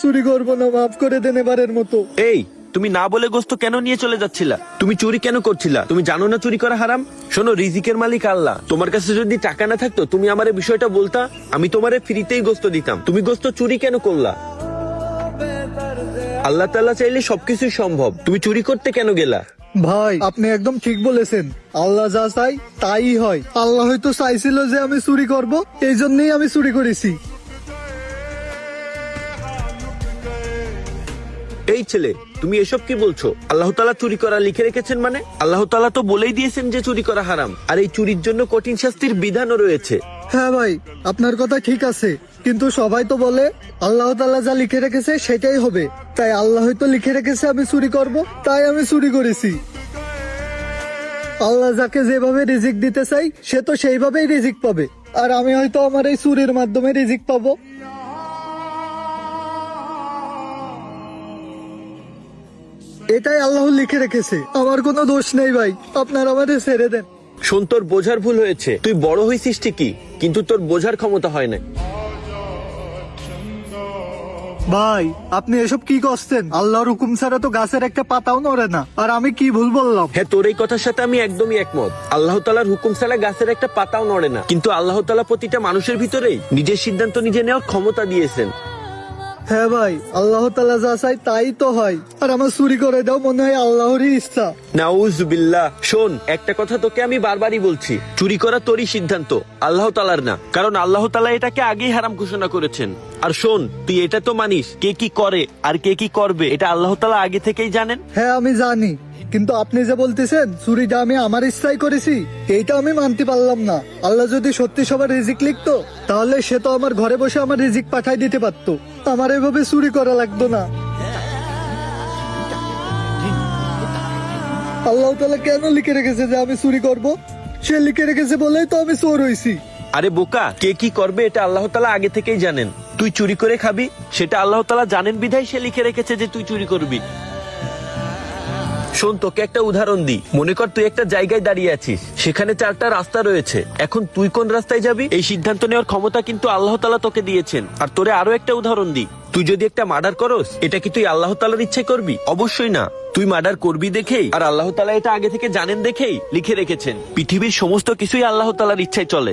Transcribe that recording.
চুরি করবো না, মাফ করে দেন এবারের মতো। এই, তুমি না বলে গোস্ত কেন নিয়ে চলে যাচ্ছিলা? তুমি চুরি কেন করছিলা? তুমি জানো না চুরি করা হারাম? শোনো, রিজিকের মালিক আল্লাহ। তোমার কাছে যদি টাকা না থাকতো তুমি আমার এই বিষয়টা বলতা, আমি তোমারে ফ্রিতেই গোস্ত দিতাম। তুমি গোস্ত চুরি কেন করলা? আল্লাহ তাআলা চাইলে সবকিছুই সম্ভব। তুমি চুরি করতে কেন গেলা? ভাই, আপনি একদম ঠিক বলেছেন। আল্লাহ যা চাই তাই হয়। আল্লাহ হয়তো চাইছিল যে আমি চুরি করব, এই জন্যই আমি চুরি করেছি। এই ছেলে, তুমি এসব কি বলছো? আল্লাহ তাআলা চুরি করা লিখে রেখেছেন মানে? আল্লাহ তাআলা তো বলেই দিয়েছেন যে চুরি করা হারাম, আর এই চুরির জন্য কঠিন শাস্তির বিধানও রয়েছে। হ্যাঁ ভাই, আপনার কথা ঠিক আছে, কিন্তু সবাই তো বলে আল্লাহ তাআলা যা লিখে রেখেছে সেটাই হবে। তাই আল্লাহ হয়তো লিখে রেখেছে আমি চুরি করব, তাই আমি চুরি করেছি। আল্লাহ যাকে যেভাবে রিজিক দিতে চাই সে তো সেইভাবেই রিজিক পাবে, আর আমি হয়তো আমার এই চুরির মাধ্যমে রিজিক পাবো। এটাই আল্লাহ লিখে রেখেছে, আমার কোনো দোষ নেই ভাই, আপনার আমাদের ছেড়ে দেন। শোন, তোর বোঝার ভুল হয়েছে। তুই বড় হয়েছিস ঠিকই, কিন্তু তোর বোঝার ক্ষমতা হয় না। ভাই, আপনি এসব কি করছেন? আল্লাহর হুকুম ছাড়া তো গাছের একটা পাতাও নড়ে না, আর আমি কি ভুল বললাম? হ্যাঁ, তোর এই কথার সাথে আমি একদমই একমত। আল্লাহ তাআলার হুকুম ছাড়া গাছের একটা পাতাও নড়ে না, কিন্তু আল্লাহ তাআলা প্রতিটা মানুষের ভিতরেই নিজের সিদ্ধান্ত নিজে নেওয়ার ক্ষমতা দিয়েছেন। হ্যাঁ ভাই, আল্লাহ তাআলা যা চাই তাই তো হয়, আর আমার চুরি করে দাও মনে হয় আল্লাহরই ইচ্ছা। নাউজুবিল্লাহ। শোন, একটা কথা তোকে আমি বারবারই বলছি, চুরি করা তোরই সিদ্ধান্ত, আল্লাহ তাআলার না। কারণ আল্লাহ তাআলা এটাকে আগেই হারাম ঘোষণা করেছেন। আর শোন, তুই এটা তো মানিস, কে কি করে আর কে কি করবে এটা আল্লাহ তাআলা আগে থেকেই জানেন। হ্যাঁ আমি জানি, কিন্তু আপনি যে বলতেছেন চুরিটা আমি আমার ইচ্ছাই করেছি, এইটা আমি মানতে পারলাম না। আল্লাহ যদি সত্যি সবার রিজিক লিখতো তাহলে সে তো আমার ঘরে বসে আমার রিজিক পাঠাই দিতে পারতো, আমার এভাবে চুরি করা লাগতো না। আল্লাহ তাআলা কেন লিখে রেখেছে যে আমি চুরি করব? সে লিখে রেখেছে বলেই তো আমি চোর হইছি। আরে বোকা, কে কি করবে এটা আল্লাহ তাআলা আগে থেকেই জানেন। তুই চুরি করে খাবি সেটা আল্লাহ তাআলা জানেন বিধায় সে লিখে রেখেছে যে তুই চুরি করবি। শোন, তোকে একটা উদাহরণ দিই। মনে কর তুই একটা জায়গায় দাঁড়িয়ে আছিস, সেখানে 4টা রাস্তা রয়েছে। এখন তুই কোন রাস্তায় যাবি এই সিদ্ধান্ত নেওয়ার ক্ষমতা কিন্তু আল্লাহ তাআলা তোকে দিয়েছেন। আর তোরে আরো একটা উদাহরণ দিই, তুই যদি একটা মার্ডার করস, এটা কি তুই আল্লাহ তাআলার ইচ্ছায় করবি? অবশ্যই না। তুই মার্ডার করবি দেখেই আর আল্লাহ তাআলা এটা আগে থেকে জানেন দেখেই লিখে রেখেছেন। পৃথিবীর সমস্ত কিছুই আল্লাহ তাআলার ইচ্ছায় চলে।